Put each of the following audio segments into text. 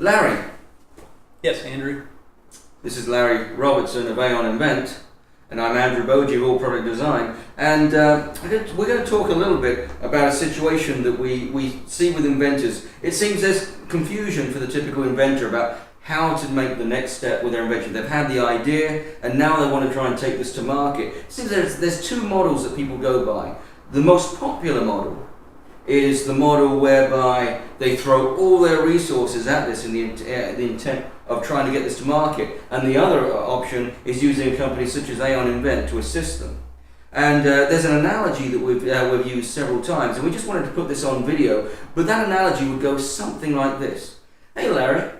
Larry. Yes, Andrew. This is Larry Robertson of Aon Invent, and I'm Andrew Bogie of All Product Design. And we're going to talk a little bit about a situation that we see with inventors. It seems there's confusion for the typical inventor about how to make the next step with their invention. They've had the idea, and now they want to try and take this to market. It seems there's two models that people go by. The most popular model is the model whereby they throw all their resources at this in the intent of trying to get this to market, and the other option is using a company such as Aon Invent to assist them. And there's an analogy that we've used several times, and we just wanted to put this on video, but that analogy would go something like this. Hey Larry.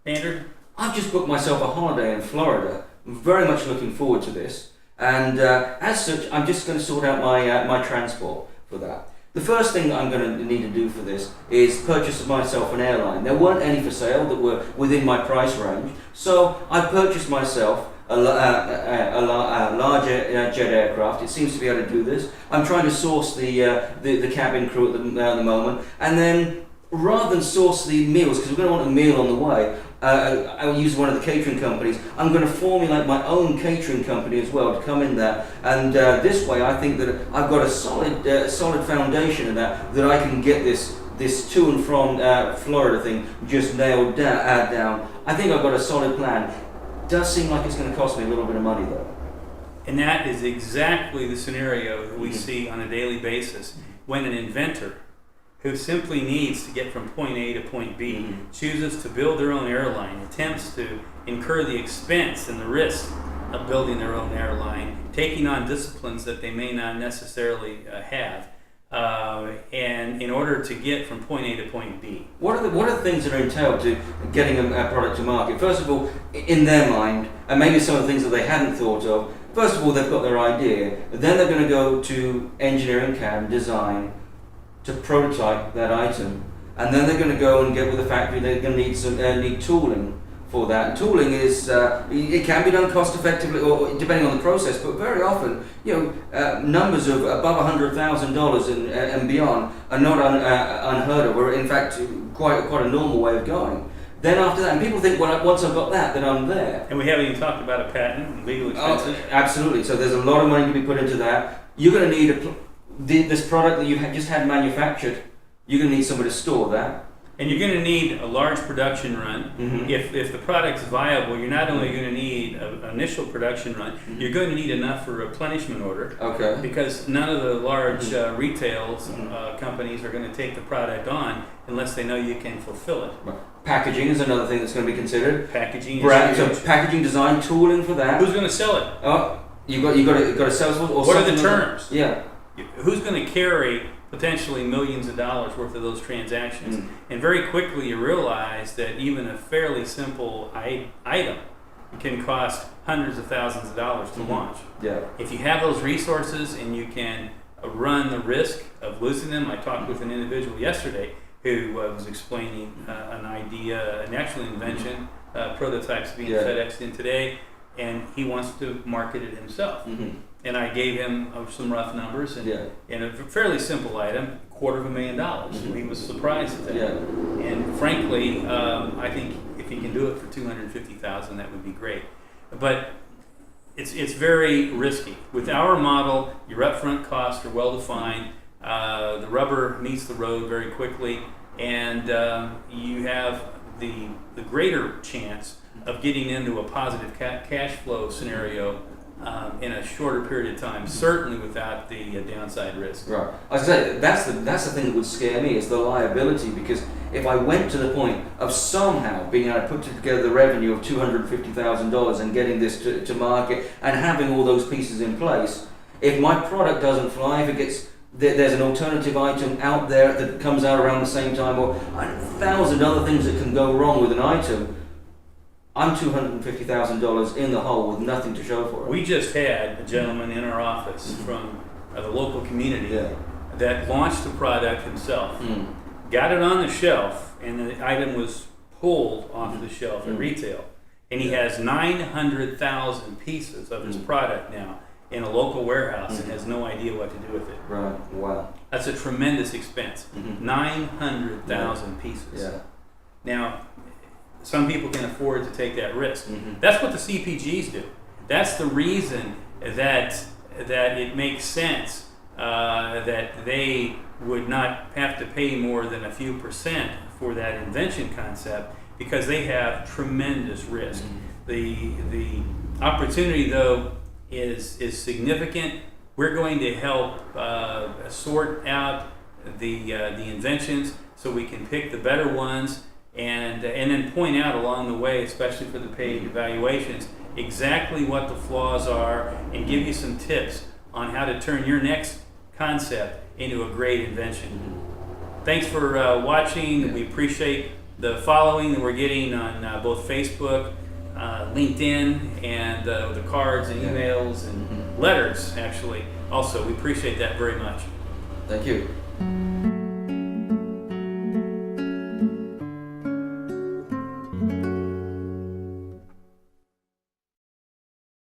Andrew. I've just booked myself a holiday in Florida. I'm very much looking forward to this, and as such I'm just going to sort out my transport for that. The first thing that I'm going to need to do for this is purchase myself an airline. There weren't any for sale that were within my price range, so I purchased myself a larger jet aircraft. It seems to be able to do this. I'm trying to source the cabin crew at the moment, and then rather than source the meals, because we're going to want a meal on the way, I'll use one of the catering companies. I'm going to formulate my own catering company as well to come in there, and this way I think that I've got a solid foundation in that I can get this to and from Florida thing just nailed down. I think I've got a solid plan. It does seem like it's going to cost me a little bit of money though. And that is exactly the scenario that we see on a daily basis when an inventor who simply needs to get from point A to point B, chooses to build their own airline, attempts to incur the expense and the risk of building their own airline, taking on disciplines that they may not necessarily have, and in order to get from point A to point B. What are the things that are entailed to getting a product to market? First of all, in their mind, and maybe some of the things that they hadn't thought of, first of all, they've got their idea, then they're going to go to engineering CAD, design, to prototype that item, and then they're going to go and get with the factory. They're going to need tooling for that. And tooling is it can be done cost effectively, or depending on the process, but very often numbers of above $100,000 and beyond are not unheard of, or in fact quite a normal way of going. Then after that, and people think, well, once I've got that, then I'm there. And we haven't even talked about a patent and legal expenses. Oh, absolutely. So there's a lot of money to be put into that. You're going to need this product that you've just had manufactured. You're going to need somewhere to store that. And you're going to need a large production run. If the product's viable, you're not only going to need an initial production run, you're going to need enough for a replenishment order. Okay. Because none of the large retail companies are going to take the product on unless they know you can fulfill it. Packaging is another thing that's going to be considered. Packaging. So packaging, design, tooling for that. Who's going to sell it? Oh, you got to sell it. Or what are the terms? Yeah. Who's going to carry potentially millions of dollars worth of those transactions? And very quickly you realize that even a fairly simple item can cost hundreds of thousands of dollars to launch. Yeah. If you have those resources and you can run the risk of losing them. I talked with an individual yesterday who was explaining an idea, an actual invention, prototypes being FedExed in today, and he wants to market it himself. And I gave him some rough numbers, and in a fairly simple item, $250,000. And he was surprised at that. And frankly, I think if he can do it for $250,000, that would be great. But it's very risky. With our model, your upfront costs are well defined. The rubber meets the road very quickly, and you have the greater chance of getting into a positive cash flow scenario in a shorter period of time, certainly without the downside risk. Right. I was going to say, that's the thing that would scare me, is the liability, because if I went to the point of somehow being able to put together the revenue of $250,000 and getting this to market and having all those pieces in place, if my product doesn't fly, if it gets there's an alternative item out there that comes out around the same time, or 1,000 other things that can go wrong with an item, I'm $250,000 in the hole with nothing to show for it. We just had a gentleman in our office from the local community that launched the product himself, got it on the shelf, and the item was pulled off the shelf at retail. And he has 900,000 pieces of his product now in a local warehouse and has no idea what to do with it. Right. Wow. That's a tremendous expense. 900,000 pieces. Yeah. Now, some people can afford to take that risk. Mhm. That's what the CPGs do. That's the reason that it makes sense that they would not have to pay more than a few percent for that invention concept, because they have tremendous risk. The opportunity, though, is significant. We're going to help sort out the inventions so we can pick the better ones, and then point out along the way, especially for the paid evaluations, exactly what the flaws are, and give you some tips on how to turn your next concept into a great invention. Thanks for watching. We appreciate the following that we're getting on both Facebook, LinkedIn, and the cards and emails and letters, actually. Also, we appreciate that very much. Thank you.